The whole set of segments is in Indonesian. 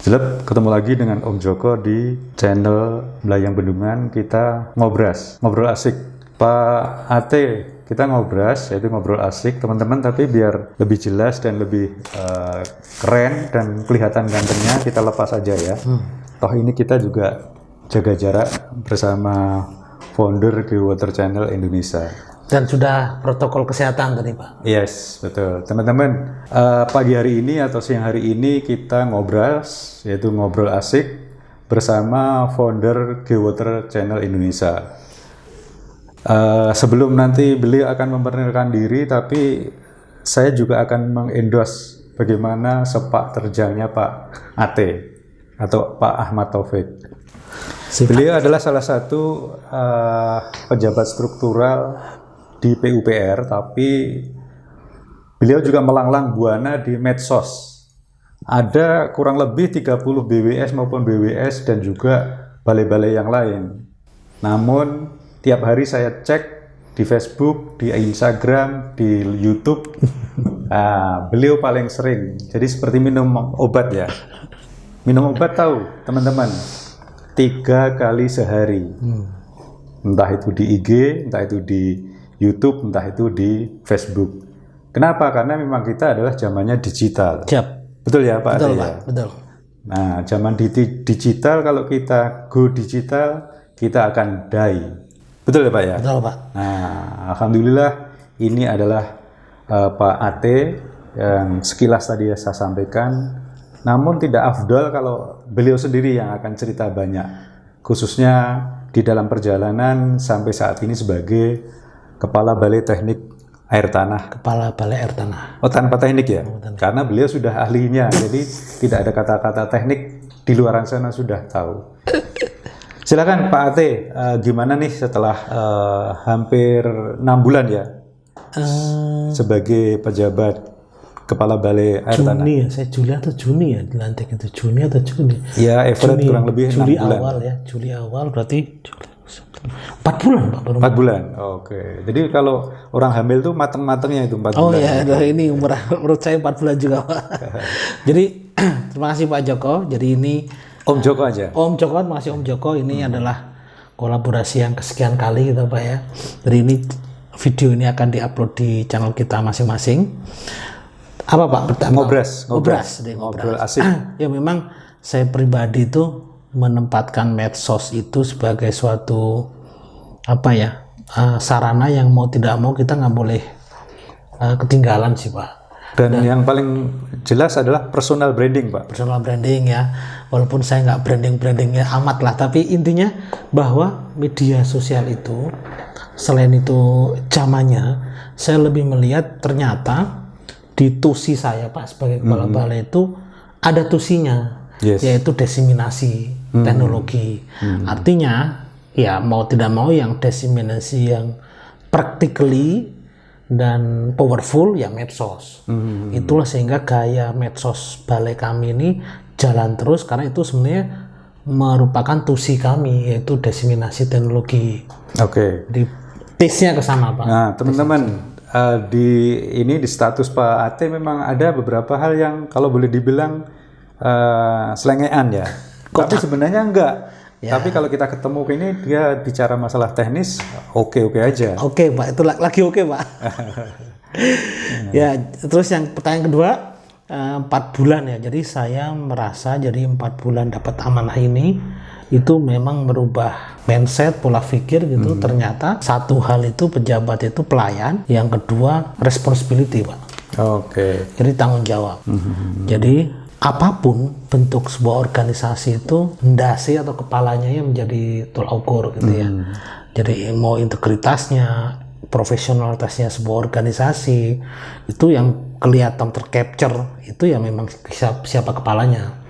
Jelep, ketemu lagi dengan Om Joko di channel Belayang Bendungan. Kita ngobrol asik. Pak Ate, kita yaitu ngobrol asik teman-teman, tapi biar lebih jelas dan lebih keren dan kelihatan gantengnya, kita lepas aja ya. Toh ini kita juga jaga jarak bersama founder Geowater Channel Indonesia. Dan sudah protokol kesehatan tadi Pak. Yes, betul. Teman-teman, pagi hari ini atau siang hari ini kita yaitu ngobrol asik bersama founder Geowater Channel Indonesia. Sebelum nanti beliau akan memperkenalkan diri, tapi saya juga akan mengendorse bagaimana sepak terjangnya Pak Ate atau Pak Ahmad Taufik. Beliau adalah salah satu pejabat struktural di PUPR, tapi beliau juga melanglang buana di medsos. Ada kurang lebih 30 BWS maupun BWS dan juga balai-balai yang lain. Namun tiap hari saya cek di Facebook, di Instagram, di YouTube, beliau paling sering. Jadi seperti minum obat ya. Minum obat tahu teman-teman, 3 kali sehari. Entah itu di IG, entah itu di YouTube, entah itu di Facebook. Kenapa? Karena memang kita adalah zamannya digital. Siap. Betul ya Pak? Betul Ade, Pak, ya? betul. Nah, zaman digital, kalau kita go digital, kita akan die. Betul ya Pak ya? Betul Pak. Nah, alhamdulillah ini adalah Pak Ate yang sekilas tadi saya sampaikan. Namun tidak afdal kalau beliau sendiri yang akan cerita banyak, khususnya di dalam perjalanan sampai saat ini sebagai Kepala Balai Teknik Air Tanah. Kepala Balai Air Tanah. Oh, tanpa teknik ya? Karena beliau sudah ahlinya, jadi tidak ada kata-kata teknik di luar sana sudah tahu. Silakan Pak Ate, gimana nih setelah hampir 6 bulan ya sebagai pejabat Kepala Balai Air Tanah? Juni ya, saya Juli atau Juni ya dilantik itu, Juni atau Juni? Ya, average kurang lebih 6 bulan. Juli awal berarti 4 bulan Pak baru. 4 bulan, oke. Jadi kalau orang hamil tuh mateng-matengnya itu 4 bulan. Oh ya, ini menurut saya 4 bulan juga Pak. Jadi terima kasih Pak Joko. Jadi ini Om Joko aja. Om Joko, terima kasih Om Joko. Ini adalah kolaborasi yang kesekian kali gitu Pak ya. Jadi ini video ini akan diupload di channel kita masing-masing. Apa Pak pertama? Ngobrol asik. Ya memang saya pribadi itu menempatkan medsos itu sebagai suatu sarana yang mau tidak mau kita nggak boleh ketinggalan sih Pak. Dan yang paling jelas adalah personal branding Pak. Personal branding ya, walaupun saya nggak brandingnya amat lah, tapi intinya bahwa media sosial itu selain itu zamannya, saya lebih melihat ternyata di tusi saya Pak sebagai kepala balai itu ada tusinya, yaitu diseminasi teknologi. Artinya ya mau tidak mau yang diseminasi yang practically dan powerful ya medsos. Itulah sehingga gaya medsos balai kami ini jalan terus karena itu sebenarnya merupakan tusi kami, yaitu diseminasi teknologi. Oke. Di tesnya ke sana Pak. Nah teman-teman, di status Pak Ate memang ada beberapa hal yang kalau boleh dibilang selengean ya. Tapi sebenarnya enggak. Ya. Tapi kalau kita ketemu ini dia bicara masalah teknis, oke aja. Oke Pak, itu lagi oke Pak. Ya, terus yang pertanyaan kedua, 4 bulan ya. Jadi saya merasa jadi 4 bulan dapat amanah ini itu memang merubah mindset, pola pikir gitu. Ternyata satu hal itu pejabat itu pelayan, yang kedua responsibility Pak. Oke. Jadi tanggung jawab. Jadi apapun bentuk sebuah organisasi itu ndase atau kepalanya yang menjadi tolak ukur gitu ya. Jadi mau integritasnya, profesionalitasnya sebuah organisasi itu yang kelihatan tercapture itu ya memang siapa kepalanya.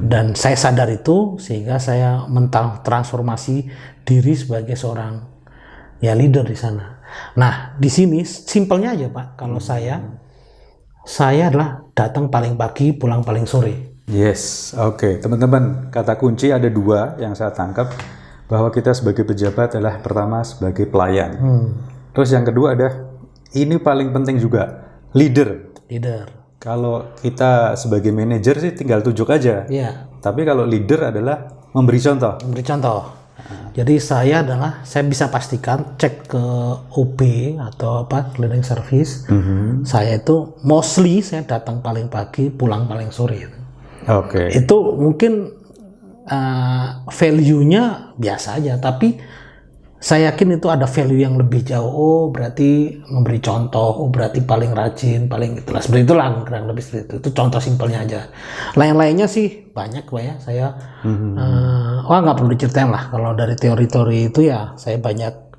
Dan saya sadar itu sehingga saya transformasi diri sebagai seorang ya leader di sana. Nah di sini simpelnya aja Pak, kalau saya adalah datang paling pagi, pulang paling sore. Yes, oke. Teman-teman, kata kunci ada 2 yang saya tangkap, bahwa kita sebagai pejabat adalah pertama sebagai pelayan. Terus yang kedua adalah, ini paling penting juga, leader. Leader. Kalau kita sebagai manajer sih tinggal tunjuk aja. Iya. Tapi kalau leader adalah memberi contoh. Memberi contoh. Jadi saya bisa pastikan cek ke OB atau cleaning service. Saya itu mostly saya datang paling pagi, pulang paling sore. Oke. Itu mungkin value-nya biasa aja, tapi saya yakin itu ada value yang lebih jauh. Oh, berarti memberi contoh. Oh, berarti paling rajin, paling itulah. Seperti itulah, kurang lebih seperti itu. Itu contoh simpelnya aja. Lain-lainnya sih banyak Pak ya. Saya nggak perlu diceritain lah. Kalau dari teori-teori itu ya saya banyak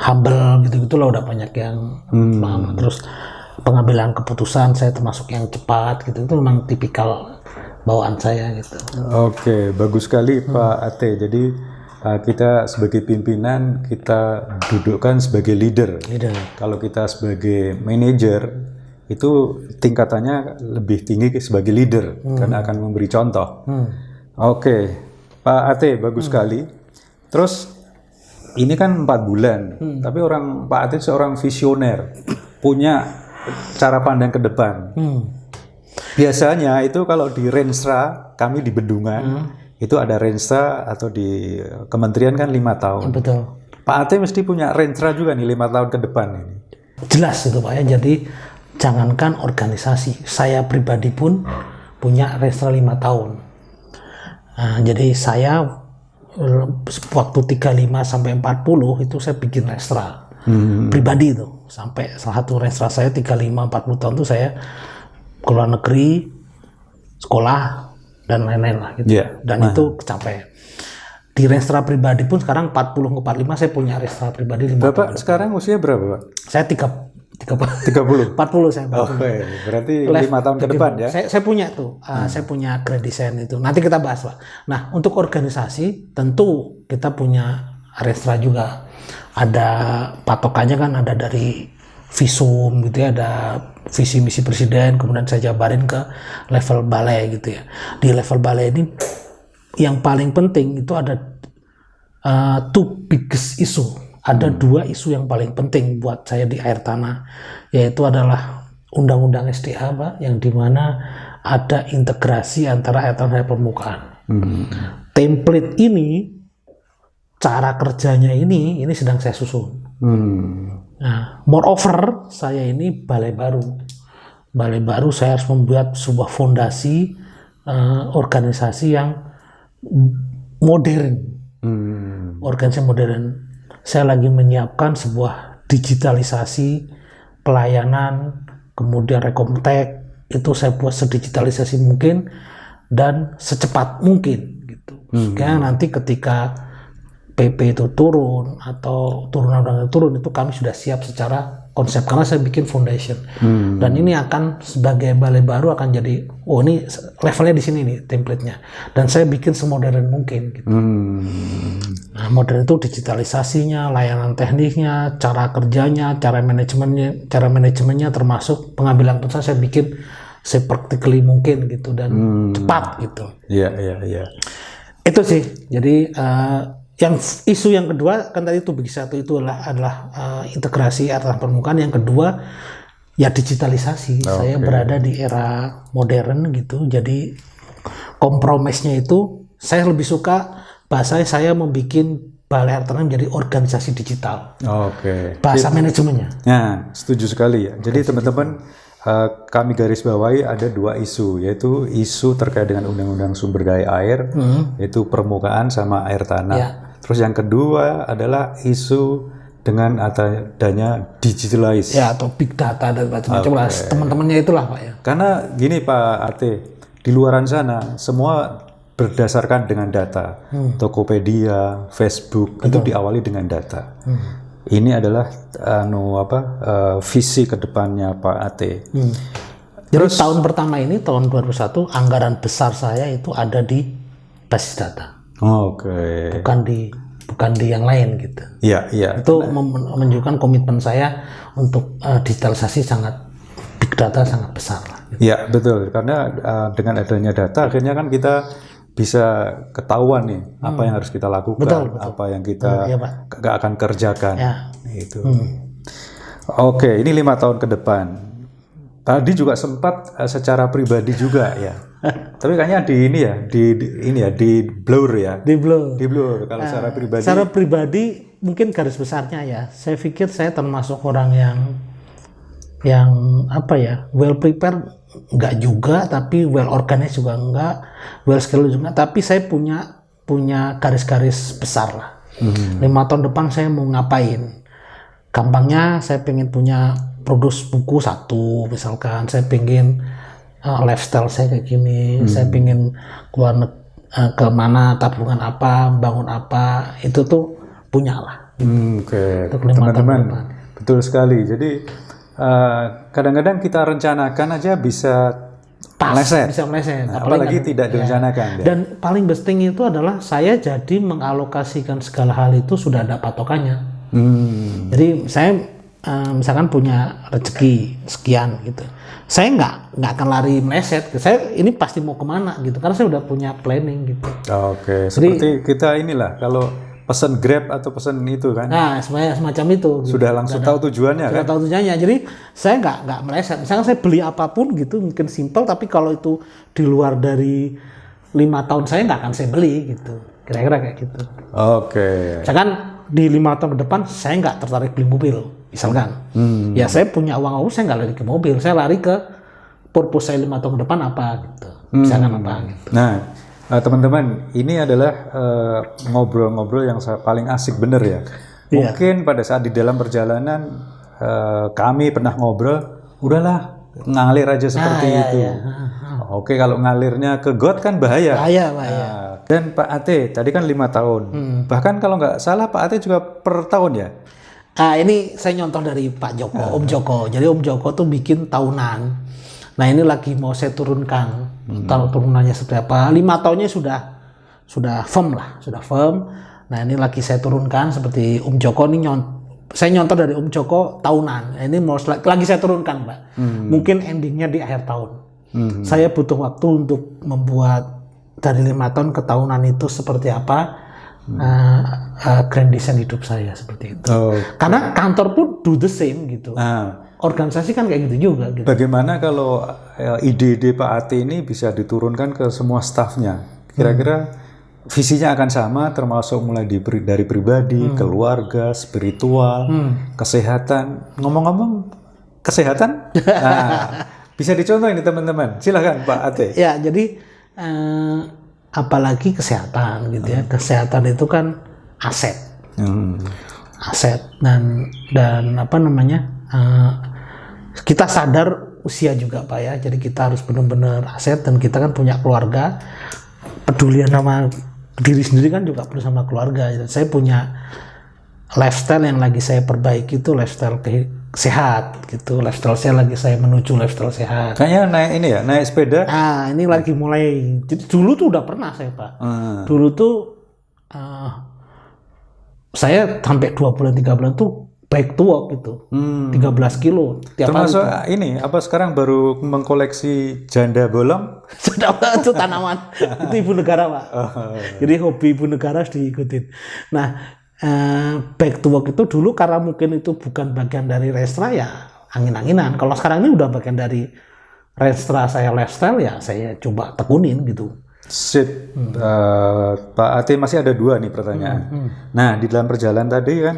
humble gitu-gitu loh. Udah banyak yang paham. Terus pengambilan keputusan saya termasuk yang cepat gitu. Itu memang tipikal bawaan saya gitu. Oke, bagus sekali Pak Ate. Jadi kita sebagai pimpinan, kita dudukkan sebagai leader. Kalau kita sebagai manajer, itu tingkatannya lebih tinggi sebagai leader, karena akan memberi contoh. Oke, Pak Ate, bagus sekali. Terus, ini kan 4 bulan, tapi Pak Ate seorang visioner, punya cara pandang ke depan. Biasanya itu kalau di Renstra, kami di Bendungan, itu ada Renstra atau di kementerian kan 5 tahun. Betul. Pak Ate mesti punya Renstra juga nih 5 tahun ke depan ini. Jelas itu Pak ya. Jadi jangankan organisasi, saya pribadi pun punya Renstra 5 tahun. Jadi saya waktu 35 sampai 40 itu saya bikin Renstra pribadi itu. Sampai salah satu Renstra saya 35-40 tahun itu saya ke luar negeri, sekolah, dan lain-lain lah gitu. Dan itu kecapai. Di Renstra pribadi pun sekarang 40 ke 45 saya punya Renstra pribadi 5 Bapak tahun. sekarang usia berapa Pak? Saya 30. 40 saya. Oke, berarti 5 tahun ke depan ya? Saya punya tuh, saya punya Grand Design itu. Nanti kita bahas Pak. Nah, untuk organisasi tentu kita punya Renstra juga. Ada patokannya kan, ada dari visum gitu ya, ada visi misi presiden, kemudian saya jabarin ke level balai gitu ya. Di level balai ini yang paling penting itu ada 2 biggest issue. Ada 2 isu yang paling penting buat saya di air tanah, yaitu adalah undang-undang SDA Pak, yang dimana ada integrasi antara air tanah dan permukaan. Template ini, cara kerjanya ini sedang saya susun. Nah, moreover, saya ini balai baru saya harus membuat sebuah fondasi organisasi yang modern. Organisasi modern. Saya lagi menyiapkan sebuah digitalisasi pelayanan, kemudian rekomtek, itu saya buat sedigitalisasi mungkin dan secepat mungkin gitu. Sehingga nanti ketika PP itu turun atau turunan undang-undang turun, itu kami sudah siap secara konsep karena saya bikin foundation. Dan ini akan sebagai balai baru akan jadi, oh ini levelnya di sini nih template-nya. Dan saya bikin semodern mungkin gitu. Nah, modern itu digitalisasinya, layanan tekniknya, cara kerjanya, cara manajemennya termasuk pengambilan keputusan saya bikin se-practically mungkin gitu dan cepat gitu. Iya. Itu sih. Jadi yang isu yang kedua kan tadi itu bagi satu itu adalah integrasi air tanah permukaan. Yang kedua ya digitalisasi. Saya berada di era modern gitu. Jadi kompromisnya itu saya lebih suka bahasa saya membuat balai air tanah menjadi organisasi digital. Bahasa manajemennya. Nah, setuju sekali ya. Jadi teman-teman, kami garis bawahi ada 2 isu, yaitu isu terkait dengan undang-undang sumber daya air, yaitu permukaan sama air tanah. Terus yang kedua adalah isu dengan adanya digitalize. Ya, atau big data dan macam-macam lah. Teman-temannya itulah Pak ya. Karena gini Pak Ate, di luaran sana semua berdasarkan dengan data. Tokopedia, Facebook, itu diawali dengan data. Ini adalah visi kedepannya Pak Ate. Jadi tahun pertama ini, tahun 2021, anggaran besar saya itu ada di basis data. Bukan di yang lain gitu. Iya. Itu menunjukkan komitmen saya untuk digitalisasi big data sangat besar. Iya, betul. Karena dengan adanya data akhirnya kan kita bisa ketahuan nih apa yang harus kita lakukan, betul. Apa yang kita gak akan kerjakan. Itu. Oke, ini 5 tahun ke depan. Tadi juga sempat secara pribadi juga ya. Tapi kayaknya di ini ya, di blur ya. Di blur. Di blur kalau secara pribadi. Secara pribadi mungkin garis besarnya ya, saya pikir saya termasuk orang yang apa ya, well prepared enggak juga, tapi well organized juga enggak, well skilled juga, tapi saya punya garis-garis besar lah. 5 tahun depan saya mau ngapain? Gampangnya saya pengen punya produksi buku 1 misalkan, saya pengen lifestyle saya kayak gini, saya pengen keluar ke mana, tabungan apa, bangun apa, itu tuh punya lah. Oke, teman-teman, betul sekali. Jadi kadang-kadang kita rencanakan aja bisa meleset. Bisa meleset. Apalagi tidak direncanakan. Ya. Dan paling penting itu adalah saya jadi mengalokasikan segala hal itu sudah ada patokannya. Jadi saya misalkan punya rezeki sekian gitu, saya nggak akan lari meleset. Saya ini pasti mau kemana gitu, karena saya udah punya planning gitu. Oke, seperti kita inilah kalau pesan Grab atau pesan itu kan. Nah, semacam itu. Gitu. Sudah langsung tahu tujuannya kan? Sudah tahu tujuannya. Jadi saya nggak meleset. Misalkan saya beli apapun gitu, mungkin simpel, tapi kalau itu di luar dari 5 tahun saya nggak akan saya beli gitu. Kira-kira kayak gitu. Oke. Misalkan di 5 tahun ke depan saya nggak tertarik beli mobil, misalkan. Ya saya punya uang, saya nggak lari ke mobil, saya lari ke purpose saya 5 tahun ke depan apa gitu. Misalkan apa gitu. Nah, teman-teman, ini adalah ngobrol-ngobrol yang paling asik bener ya. Mungkin pada saat di dalam perjalanan kami pernah ngobrol, udahlah ngalir aja seperti itu. Oke, kalau ngalirnya ke got kan bahaya. Bahaya. Dan Pak Ate tadi kan 5 tahun. Bahkan kalau nggak salah Pak Ate juga per tahun ya. Ini saya nyontoh dari Pak Joko, Om Joko. Jadi Om Joko tuh bikin tahunan. Nah ini lagi mau saya turunkan. Taruh turunannya seperti apa? 5 tahunnya sudah firm lah, sudah firm. Nah ini lagi saya turunkan seperti Om Joko ini saya nyontoh dari Om Joko tahunan. Ini mau lagi saya turunkan, Mbak. Mungkin endingnya di akhir tahun. Saya butuh waktu untuk membuat dari 5 tahun ke tahunan itu seperti apa grand design hidup saya seperti itu. Karena kantor pun do the same gitu. Organisasi kan kayak gitu juga. Gitu. Bagaimana kalau ide-ide Pak Ate ini bisa diturunkan ke semua stafnya? Kira-kira visinya akan sama, termasuk mulai dari pribadi, keluarga, spiritual, kesehatan. Ngomong-ngomong kesehatan, bisa dicontoh ini teman-teman. Silakan Pak Ate. Ya, jadi apalagi kesehatan gitu ya. Kesehatan itu kan aset. Aset dan apa namanya? Kita sadar usia juga Pak ya. Jadi kita harus benar-benar aset, dan kita kan punya keluarga. Pedulian sama diri sendiri kan juga perlu sama keluarga. Saya punya lifestyle yang lagi saya perbaiki itu lifestyle sehat gitu. Lifestyle saya lagi saya menuju lifestyle sehat. Kayaknya naik sepeda. Ini lagi mulai. Jadi dulu tuh udah pernah saya Pak. Dulu tuh saya sampai 2 bulan 3 bulan tuh back to work gitu. 13 kilo tiap termasuk hari. Ini apa sekarang baru mengkoleksi janda bolong? Sudah itu tanaman. Itu ibu negara Pak. Jadi hobi ibu negara harus diikutin. Nah, back to work itu dulu karena mungkin itu bukan bagian dari Restra ya angin-anginan. Kalau sekarang ini udah bagian dari Restra saya lifestyle ya saya coba tekunin gitu. Sip. Pak Ate masih ada 2 nih pertanyaan. Nah di dalam perjalanan tadi kan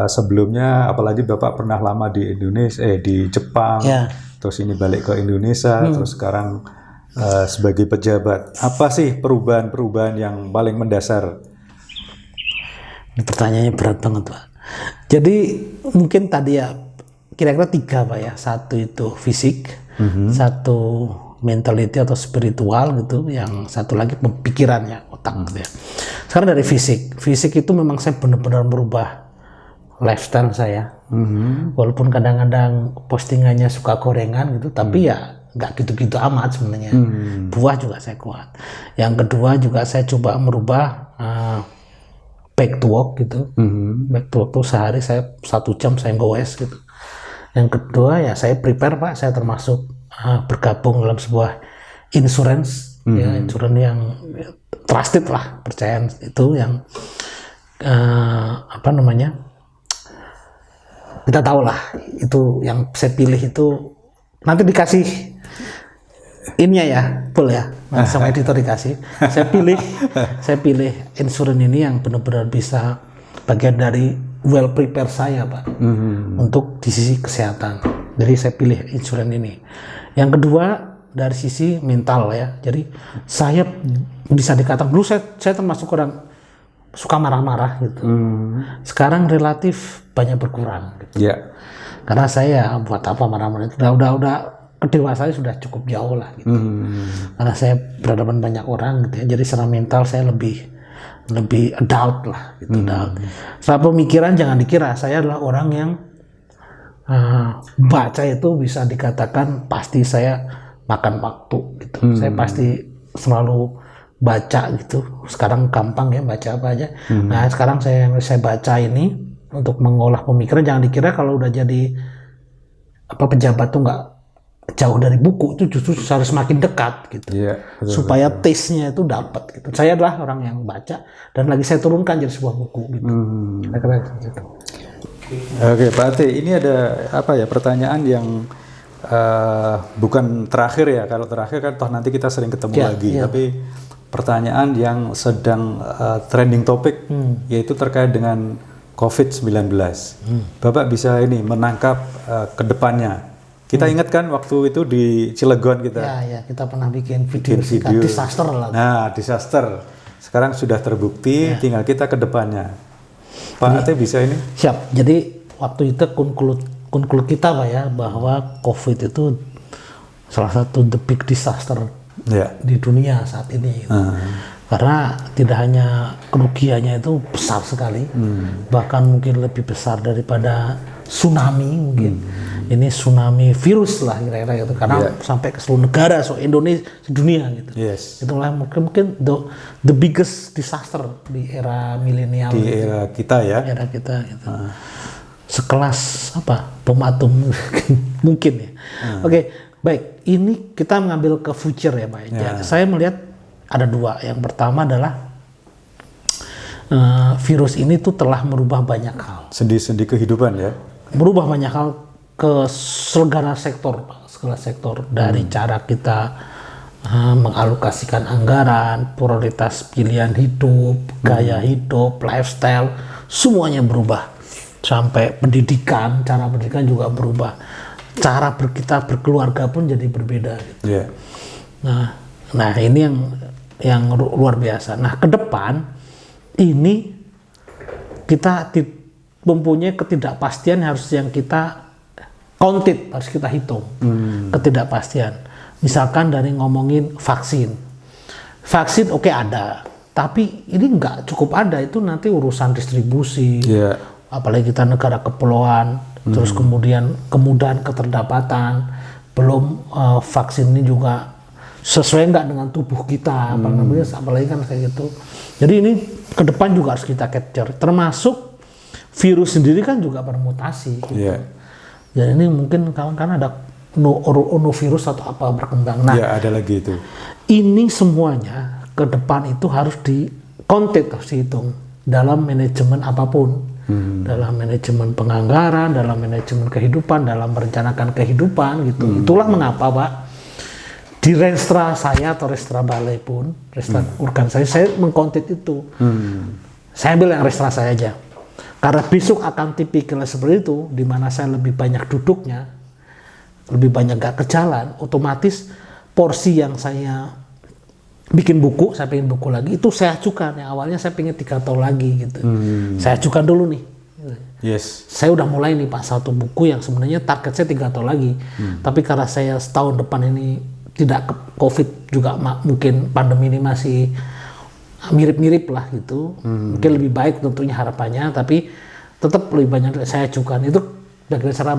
sebelumnya apalagi Bapak pernah lama di Indonesia, di Jepang, terus ini balik ke Indonesia, terus sekarang sebagai pejabat. Apa sih perubahan-perubahan yang paling mendasar? Ini pertanyaannya berat banget Pak. Jadi mungkin tadi ya kira-kira 3 Pak ya. 1 itu fisik, 1 mentality atau spiritual gitu, yang 1 lagi pemikirannya, otak gitu ya. Sekarang dari fisik itu memang saya benar-benar merubah lifestyle saya. Walaupun kadang-kadang postingannya suka gorengan gitu, tapi ya nggak gitu-gitu amat sebenarnya. Buah juga saya kuat. Yang kedua juga saya coba merubah back to work gitu. Back to work tuh sehari saya 1 jam saya goes gitu. Yang kedua ya saya prepare Pak, saya termasuk bergabung dalam sebuah insurance, ya, insurance yang trusted lah, percayaan itu yang apa namanya, kita tahu lah itu yang saya pilih itu nanti dikasih ini ya, full ya. Nanti sama editor dikasih. Saya pilih insurance ini yang benar-benar bisa bagian dari well prepare saya, Pak, untuk di sisi kesehatan. Jadi saya pilih insurance ini. Yang kedua dari sisi mental ya. Jadi saya bisa dikatakan dulu saya termasuk orang suka marah-marah gitu. Sekarang relatif banyak berkurang. Gitu. Ya. Karena saya buat apa marah-marah itu udah kedewasaan sudah cukup jauh lah gitu. Karena saya berhadapan banyak orang gitu ya. Jadi secara mental saya lebih adult lah gitu. Secara pemikiran jangan dikira saya adalah orang yang baca itu bisa dikatakan pasti saya makan waktu gitu. Saya pasti selalu baca gitu. Sekarang gampang ya baca apa aja. Nah sekarang saya baca ini untuk mengolah pemikiran, jangan dikira kalau udah jadi pejabat tuh nggak jauh dari buku, itu justru harus semakin dekat gitu. Betul, supaya taste-nya itu dapat gitu. Saya adalah orang yang baca dan lagi saya turunkan jadi sebuah buku gitu. Kira-kira gitu. Oke, Pak Ate, ini ada pertanyaan yang bukan terakhir ya. Kalau terakhir kan toh nanti kita sering ketemu lagi, tapi pertanyaan yang sedang trending topik yaitu terkait dengan COVID-19. Bapak bisa ini menangkap ke depannya. Kita ingat kan waktu itu di Cilegon kita. Ya, kita pernah bikin video. Disaster lah. Nah, disaster. Sekarang sudah terbukti, tinggal kita ke depannya. Pak Ate bisa ini? Siap. Jadi waktu itu conclude kita Pak ya, bahwa COVID itu salah satu the big disaster di dunia saat ini. Karena tidak hanya kerugiannya itu besar sekali, bahkan mungkin lebih besar daripada tsunami mungkin. Ini tsunami virus lah kira-kira gitu, karena sampai ke seluruh negara, Indonesia, dunia gitu. Itulah mungkin the biggest disaster di era milenial. Di era kita ya. Era kita gitu. Sekelas bom atom mungkin ya. Oke, baik. Ini kita mengambil ke future ya Pak. Saya melihat ada dua. Yang pertama adalah virus ini tuh telah merubah banyak hal. Sendi-sendi kehidupan ya. Merubah banyak hal ke segala sektor, dari cara kita mengalokasikan anggaran, prioritas pilihan hidup, gaya hidup, lifestyle, semuanya berubah. Sampai pendidikan, cara pendidikan juga berubah. Cara kita berkeluarga pun jadi berbeda. Gitu. Nah ini yang luar biasa. Nah ke depan ini kita mempunyai ketidakpastian yang kita counted, harus kita hitung ketidakpastian. Misalkan dari ngomongin vaksin oke ada, tapi ini nggak cukup ada, itu nanti urusan distribusi, apalagi kita negara kepulauan, terus kemudian kemudahan ketersediaan, belum vaksin ini juga sesuai nggak dengan tubuh kita, apalagi kan kayak gitu. Jadi ini ke depan juga harus kita capture, termasuk virus sendiri kan juga bermutasi. Gitu. Jadi ini mungkin kawan-kawan ada virus atau apa berkembang. Nah, ada lagi itu. Ini semuanya ke depan itu harus harus dihitung dalam manajemen apapun, dalam manajemen penganggaran, dalam manajemen kehidupan, dalam merencanakan kehidupan gitu. Itulah mengapa Pak di Renstra saya atau Renstra Balai pun, Renstra Urban saya mengkontit itu. Saya ambil yang Renstra saya aja. Karena besok akan tipikal seperti itu, di mana saya lebih banyak duduknya, lebih banyak gak ke jalan, otomatis porsi yang saya bikin buku, saya pengen buku lagi, itu saya ajukan. Yang awalnya saya pengen 3 tahun lagi gitu. Saya ajukan dulu nih. Saya udah mulai nih Pak, satu buku yang sebenarnya target saya 3 tahun lagi. Tapi karena saya setahun depan ini tidak ke COVID juga, mungkin pandemi ini masih mirip-mirip lah gitu, mungkin lebih baik tentunya harapannya, tapi tetap lebih banyak saya ajukan. Itu bagaimana cara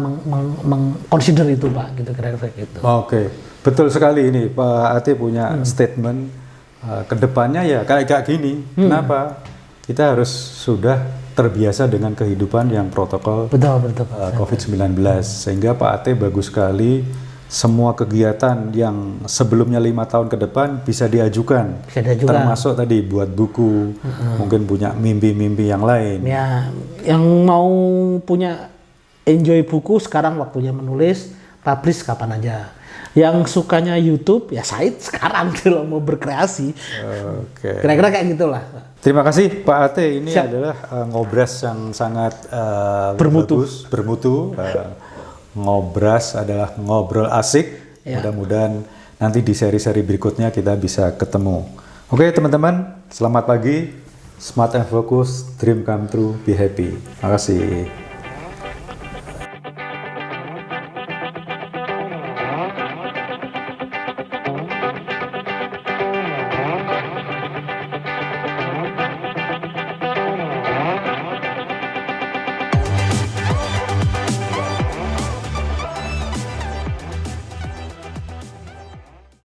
mengconsider itu Pak, gitu kira-kira gitu. Oke, betul sekali ini Pak Ate punya statement kedepannya ya kayak gini. Kenapa? Kita harus sudah terbiasa dengan kehidupan yang protokol COVID-19, sehingga Pak Ate bagus sekali. Semua kegiatan yang sebelumnya 5 tahun ke depan bisa diajukan. Termasuk tadi buat buku, mungkin punya mimpi-mimpi yang lain. Ya, yang mau punya enjoy buku sekarang waktunya menulis, publish kapan aja. Yang sukanya YouTube ya Said sekarang kalau mau berkreasi. Oke. Kira-kira kayak gitulah. Terima kasih Pak Ate. Ini Siap. adalah ngobras yang sangat Bermutu. bermutu. Ngobras adalah ngobrol asik. Ya. Mudah-mudahan nanti di seri-seri berikutnya kita bisa ketemu. Oke teman-teman, selamat pagi. Smart and focus, dream come true, be happy. Terima kasih.